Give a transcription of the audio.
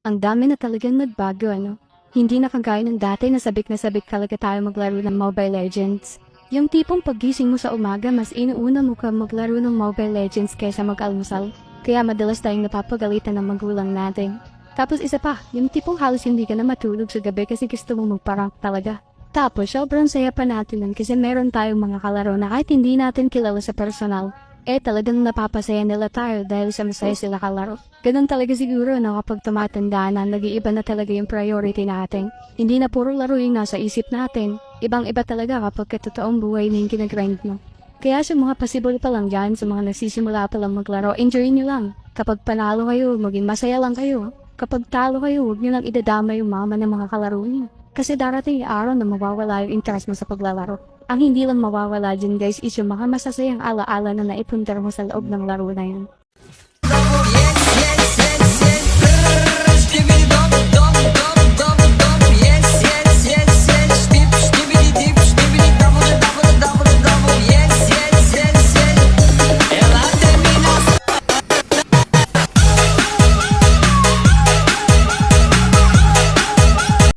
Ang dami na talagang nagbago ano. Hindi na kagaya ng dati na sabik talaga tayo maglaro ng Mobile Legends. Yung tipong paggising mo sa umaga mas inuuna mo ka maglaro ng Mobile Legends kaysa mag-almusal. Kaya madalas tayong napapagalitan ng magulang natin. Tapos isa pa, yung tipong halos hindi ka na matulog sa gabi kasi gusto mo magparang talaga. Tapos sobrang saya pa natin nun kasi meron tayong mga kalaro na kahit hindi natin kilala sa personal, talagang napapasaya nila tayo dahil sa masaya sila kalaro. Ganun talaga siguro na kapag tumatanda na nag-iiba na talaga yung priority natin. Hindi na puro laro yung nasa isip natin. Ibang-iba talaga kapag katotoong buhay na yung kinagrind mo. Kaya sa mga possible pa lang dyan, sa mga nagsisimula pa lang maglaro, enjoy nyo lang. Kapag panalo kayo, maging masaya lang kayo. Kapag talo kayo, huwag nyo lang idadama yung mama ng mga kalaro nyo. Kasi darating yung araw na mawawala yung interest mo sa paglalaro. Ang hindi lang mawawala dyan guys is yung mga masasayang alaala na naipundar mo sa loob ng laro na yun.